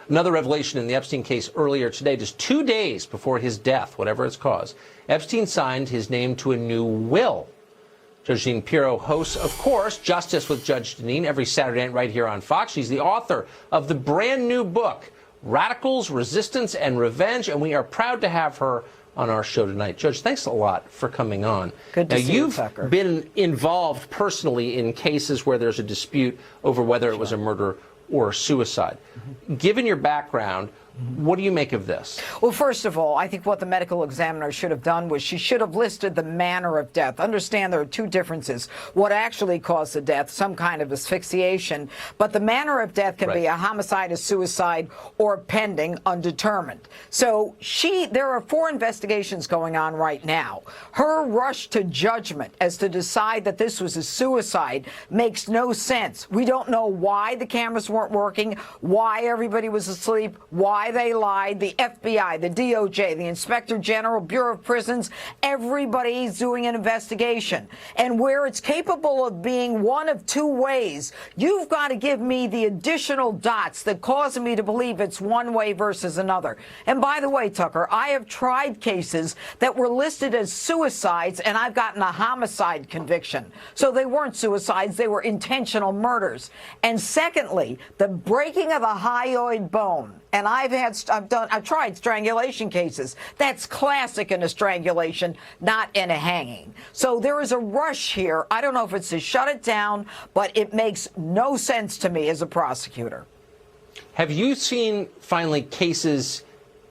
Another revelation in the Epstein case earlier today, just 2 days before his death, whatever its cause, Epstein signed his name to a new will. Judge Jeanine Pirro hosts, of course, Justice with Judge Jeanine every Saturday night right here on Fox. She's the author of the brand new book, Radicals, Resistance, and Revenge, and we are proud to have her on our show tonight. Judge, thanks a lot for coming on. Good to see you, Tucker. You've been involved personally in cases where there's a dispute over whether it was a murder or suicide. Given your background, what do you make of this? Well, first of all, I think what the medical examiner should have done was she should have listed the manner of death. Understand there are two differences. What actually caused the death, some kind of asphyxiation, but the manner of death can be a homicide, a suicide, or pending, undetermined. So there are 4 investigations going on right now. Her rush to judgment as to decide that this was a suicide makes no sense. We don't know why the cameras weren't working, why everybody was asleep, why they lied. The FBI, the DOJ, the Inspector General, Bureau of Prisons, everybody's doing an investigation. And where it's capable of being one of 2 ways, you've got to give me the additional dots that cause me to believe it's one way versus another. And by the way, Tucker, I have tried cases that were listed as suicides, and I've gotten a homicide conviction. So they weren't suicides, they were intentional murders. And secondly, the breaking of a hyoid bone. And I've tried strangulation cases. That's classic in a strangulation, not in a hanging. So there is a rush here. I don't know if it's to shut it down, but it makes no sense to me as a prosecutor. Have you seen, finally, cases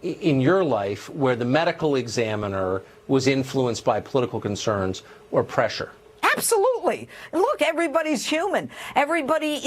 in your life where the medical examiner was influenced by political concerns or pressure? Absolutely. Look, everybody's human. Everybody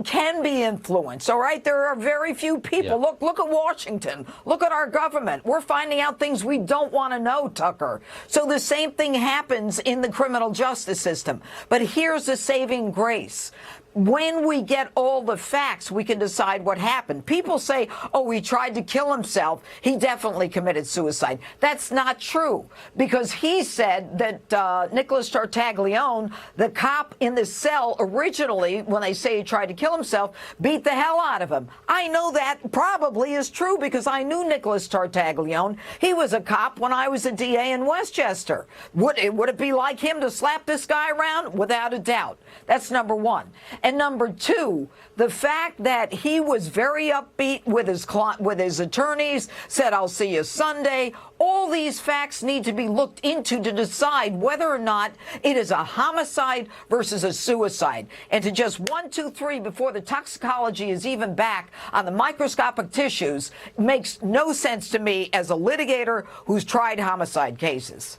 can be influenced, all right? There are very few people. Yeah. Look at Washington. Look at our government. We're finding out things we don't want to know, Tucker. So the same thing happens in the criminal justice system. But here's the saving grace. When we get all the facts, we can decide what happened. People say, oh, he tried to kill himself. He definitely committed suicide. That's not true, because he said that Nicholas Tartaglione, the cop in the cell originally, when they say he tried to kill himself, beat the hell out of him. I know that probably is true because I knew Nicholas Tartaglione. He was a cop when I was a DA in Westchester. Would it be like him to slap this guy around? Without a doubt. That's number one. And number 2, the fact that he was very upbeat with his attorneys, said, I'll see you Sunday. All these facts need to be looked into to decide whether or not it is a homicide versus a suicide. And to just 1, 2, 3 before the toxicology is even back on the microscopic tissues makes no sense to me as a litigator who's tried homicide cases.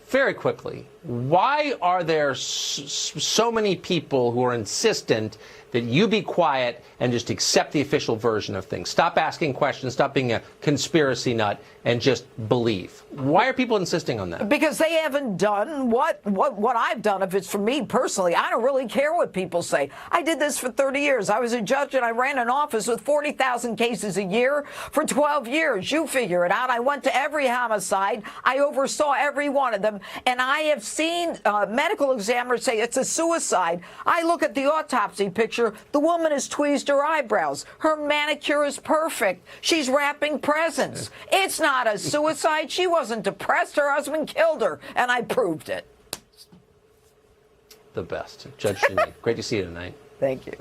Very quickly, why are there so many people who are insistent that you be quiet and just accept the official version of things? Stop asking questions, stop being a conspiracy nut, and just believe. Why are people insisting on that? Because they haven't done what I've done. If it's for me personally, I don't really care what people say. I did this for 30 years. I was a judge and I ran an office with 40,000 cases a year for 12 years. You figure it out. I went to every homicide. I oversaw every one of them. And I have seen medical examiners say it's a suicide. I look at the autopsy picture. The woman has tweezed her eyebrows. Her manicure is perfect. She's wrapping presents. It's not a suicide. She wasn't depressed. Her husband killed her, and I proved it. The best. Judge Jeanine, great to see you tonight. Thank you.